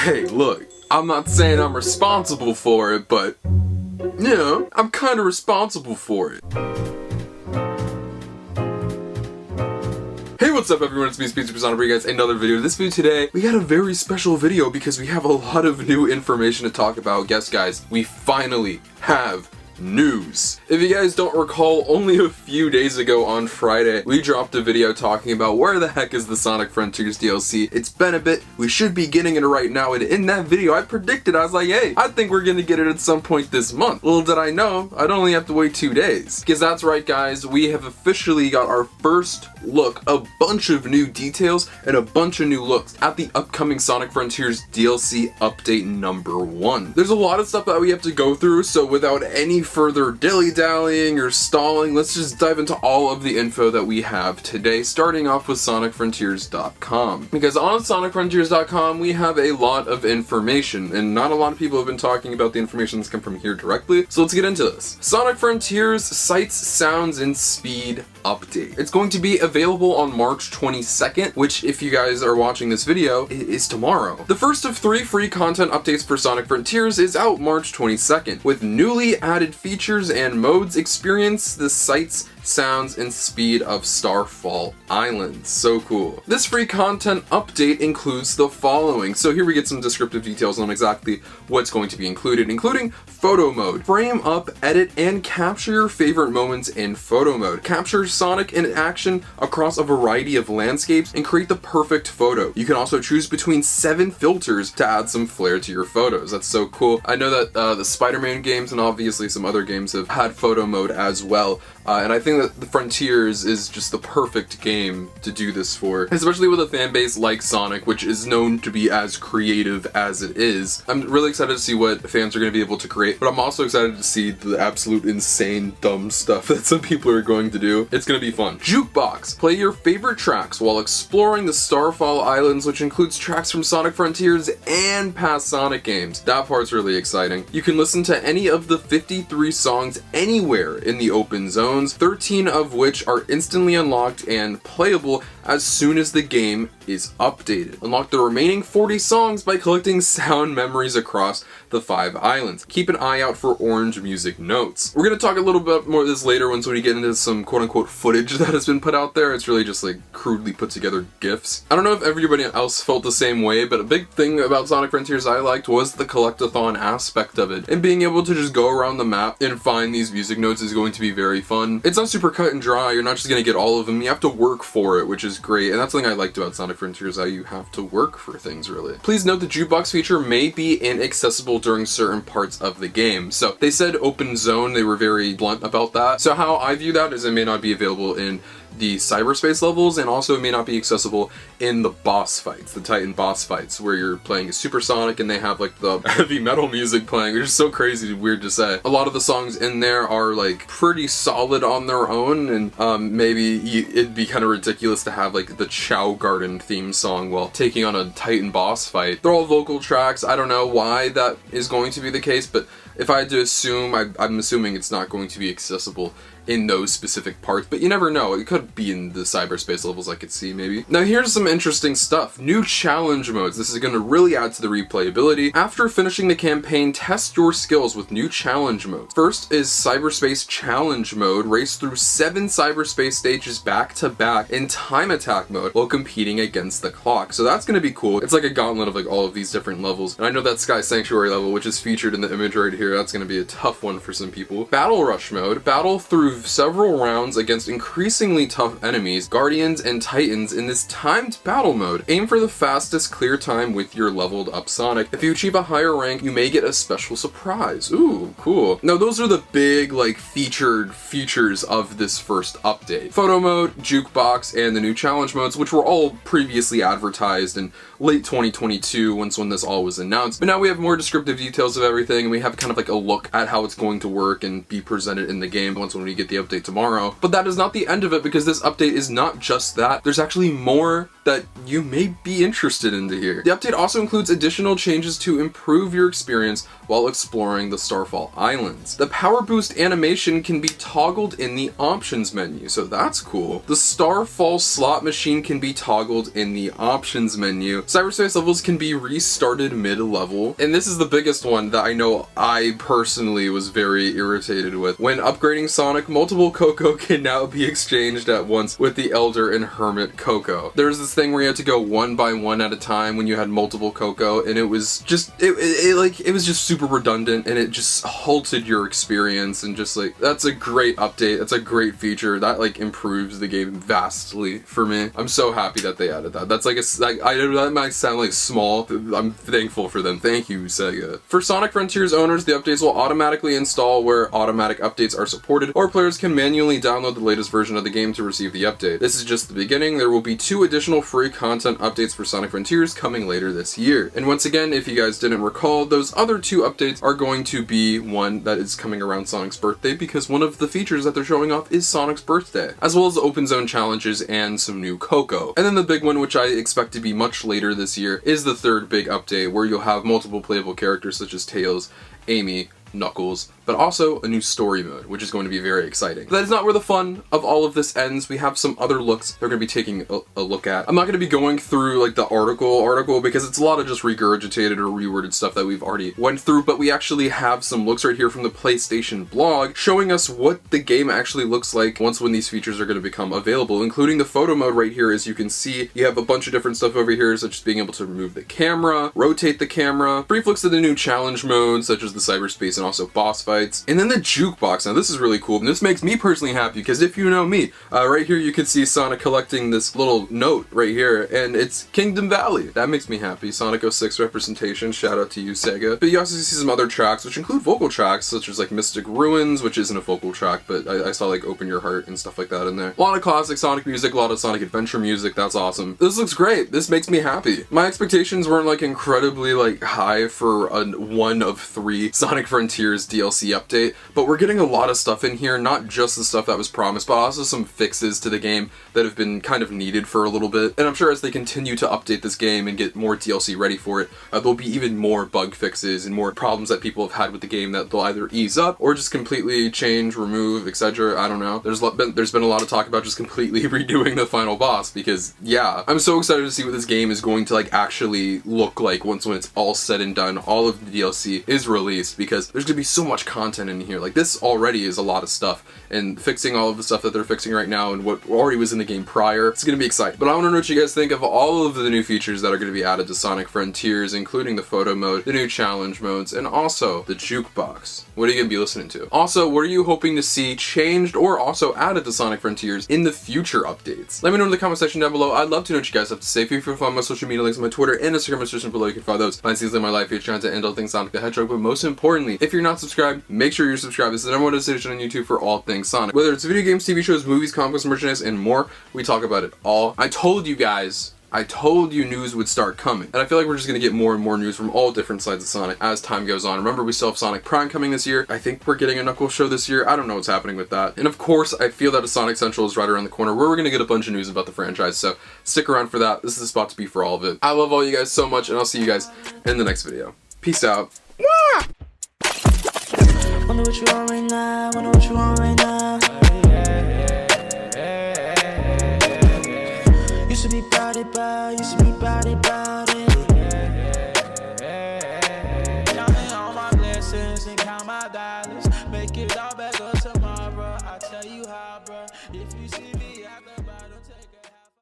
Hey, look, I'm not saying I'm responsible for it, but, you know, I'm kind of responsible for it. Hey, what's up everyone, it's me, SpeedSuperSonic, bringing you guys another video. This video today, we got a very special video because we have a lot of new information to talk about. Guess guys, we finally have news. If you guys don't recall, only a few days ago on Friday, we dropped a video talking about where the heck is the Sonic Frontiers DLC. It's been a bit, we should be getting it right now, and in that video I predicted, I was like, hey, I think we're gonna get it at some point this month. Little did I know, I'd only have to wait 2 days. Because that's right guys, we have officially got our first look, a bunch of new details, and a bunch of new looks at the upcoming Sonic Frontiers DLC update number 1. There's a lot of stuff that we have to go through, so without any further dilly-dallying or stalling, let's just dive into all of the info that we have today, starting off with SonicFrontiers.com. Because on SonicFrontiers.com, we have a lot of information, and not a lot of people have been talking about the information that's come from here directly, so let's get into this. Sonic Frontiers Sights, Sounds, and Speed update. It's going to be available on March 22nd, which, if you guys are watching this video, is tomorrow. The first of 3 free content updates for Sonic Frontiers is out March 22nd, with newly added features and modes. Experience the sights, sounds, and speed of Starfall Islands. So cool. This free content update includes the following. So here we get some descriptive details on exactly what's going to be included, including photo mode. Frame up, edit, and capture your favorite moments in photo mode. Capture Sonic in action across a variety of landscapes and create the perfect photo. You can also choose between 7 filters to add some flair to your photos. That's so cool. I know that the Spider-Man games and obviously some other games have had photo mode as well. And I think that the Frontiers is just the perfect game to do this for, especially with a fan base like Sonic, which is known to be as creative as it is. I'm really excited to see what fans are going to be able to create, but I'm also excited to see the absolute insane dumb stuff that some people are going to do. It's going to be fun. Jukebox. Play your favorite tracks while exploring the Starfall Islands, which includes tracks from Sonic Frontiers and past Sonic games. That part's really exciting. You can listen to any of the 53 songs anywhere in the open zone, 13 of which are instantly unlocked and playable as soon as the game is updated. Unlock the remaining 40 songs by collecting sound memories across the 5 islands. Keep an eye out for orange music notes. We're going to talk a little bit more of this later once we get into some quote-unquote footage that has been put out there. It's really just like crudely put together GIFs. I don't know if everybody else felt the same way, but a big thing about Sonic Frontiers I liked was the collectathon aspect of it. And being able to just go around the map and find these music notes is going to be very fun. It's not super cut and dry. You're not just going to get all of them. You have to work for it, which is great. And that's something I liked about Sonic Frontiers, how you have to work for things, really. Please note the Jukebox feature may be inaccessible during certain parts of the game. So they said open zone, they were very blunt about that. So how I view that is it may not be available in the cyberspace levels, and also it may not be accessible in the boss fights, the Titan boss fights, where you're playing as Super Sonic and they have like the heavy metal music playing, which is so crazy and weird to say. A lot of the songs in there are like pretty solid on their own, and maybe it'd be kind of ridiculous to have like the Chow Garden theme song while taking on a Titan boss fight. They're all vocal tracks. I don't know why that is going to be the case, but if I had to assume, I'm assuming it's not going to be accessible in those specific parts, but you never know. It could be in the cyberspace levels, I could see maybe. Now here's some interesting stuff. New challenge modes. This is going to really add to the replayability. After finishing the campaign, test your skills with new challenge modes. First is Cyberspace Challenge Mode. Race through 7 cyberspace stages back to back in time attack mode while competing against the clock. So that's going to be cool. It's like a gauntlet of like all of these different levels. And I know that Sky Sanctuary level, which is featured in the image right here, that's going to be a tough one for some people. Battle Rush Mode. Battle through several rounds against increasingly tough enemies, guardians, and titans in this timed battle mode. Aim for the fastest clear time with your leveled up Sonic. If you achieve a higher rank, you may get a special surprise. Ooh, cool. Now those are the big like featured features of this first update. Photo mode, Jukebox, and the new challenge modes, which were all previously advertised in late 2022 when this all was announced. But now we have more descriptive details of everything, and we have kind of like a look at how it's going to work and be presented in the game when we get get the update tomorrow. But that is not the end of it, because this update is not just that. There's actually more that you may be interested in to hear. The update also includes additional changes to improve your experience while exploring the Starfall Islands. The power boost animation can be toggled in the options menu, so that's cool. The Starfall slot machine can be toggled in the options menu. Cyberspace levels can be restarted mid-level. And this is the biggest one that I know I personally was very irritated with. When upgrading Sonic, multiple Coco can now be exchanged at once with the Elder and Hermit Coco. There's this thing where you had to go one by one at a time when you had multiple Coco, and it was just, it was just super redundant, and it just halted your experience, and just like, that's a great update. That's a great feature. That like improves the game vastly for me. I'm so happy that they added that. That's like that might sound like small. I'm thankful for them. Thank you, Sega. For Sonic Frontiers owners, the updates will automatically install where automatic updates are supported, or players can manually download the latest version of the game to receive the update. This is just the beginning. There will be 2 additional free content updates for Sonic Frontiers coming later this year. And once again, if you guys didn't recall, those other 2 updates are going to be one that is coming around Sonic's birthday, because one of the features that they're showing off is Sonic's birthday, as well as open zone challenges and some new Coco. And then the big one, which I expect to be much later this year, is the 3rd big update, where you'll have multiple playable characters such as Tails, Amy, Knuckles, but also a new story mode, which is going to be very exciting. But that is not where the fun of all of this ends. We have some other looks they're going to be taking a look at. I'm not going to be going through like the article because it's a lot of just regurgitated or reworded stuff that we've already went through, but we actually have some looks right here from the PlayStation blog showing us what the game actually looks like when these features are going to become available, including the photo mode right here. As you can see, you have a bunch of different stuff over here, such as being able to remove the camera, rotate the camera, brief looks at the new challenge modes, such as the cyberspace and also boss fights, and then the jukebox. Now this is really cool, and this makes me personally happy, because if you know me, right here you can see Sonic collecting this little note right here, and it's Kingdom Valley. That makes me happy. Sonic 06 representation, shout out to you, Sega. But you also see some other tracks, which include vocal tracks, such as like Mystic Ruins, which isn't a vocal track, but I saw like Open Your Heart and stuff like that in there. A lot of classic Sonic music, a lot of Sonic Adventure music. That's awesome. This looks great. This makes me happy. My expectations weren't like incredibly like high for a 1 of 3 Sonic Frontiers DLC update, but we're getting a lot of stuff in here, not just the stuff that was promised, but also some fixes to the game that have been kind of needed for a little bit. And I'm sure as they continue to update this game and get more DLC ready for it, there'll be even more bug fixes and more problems that people have had with the game that they'll either ease up or just completely change, remove, etc. I don't know. There's been a lot of talk about just completely redoing the final boss, because yeah, I'm so excited to see what this game is going to like actually look like when it's all said and done, all of the DLC is released, because there's gonna be so much content in here. Like, this already is a lot of stuff, and fixing all of the stuff that they're fixing right now and what already was in the game prior, it's gonna be exciting. But I want to know what you guys think of all of the new features that are going to be added to Sonic Frontiers, including the photo mode, the new challenge modes, and also the jukebox. What are you going to be listening to? Also, what are you hoping to see changed or also added to Sonic Frontiers in the future updates? Let me know in the comment section down below. I'd love to know what you guys have to say. Feel free to follow my social media links on my Twitter and Instagram description below. You can find those. Find scenes in my life, future content, and all things Sonic the Hedgehog. But most importantly, if you're not subscribed, make sure you're subscribed. This is the #1 destination on YouTube for all things Sonic. Whether it's video games, TV shows, movies, comics, merchandise, and more, we talk about it all. I told you guys, I told you news would start coming. And I feel like we're just going to get more and more news from all different sides of Sonic as time goes on. Remember, we still have Sonic Prime coming this year. I think we're getting a Knuckles show this year. I don't know what's happening with that. And of course, I feel that a Sonic Central is right around the corner where we're going to get a bunch of news about the franchise. So stick around for that. This is the spot to be for all of it. I love all you guys so much, and I'll see you guys in the next video. Peace out. Mwah! Wonder what you want right now, wonder what you want right now. Used to be body, used to be body.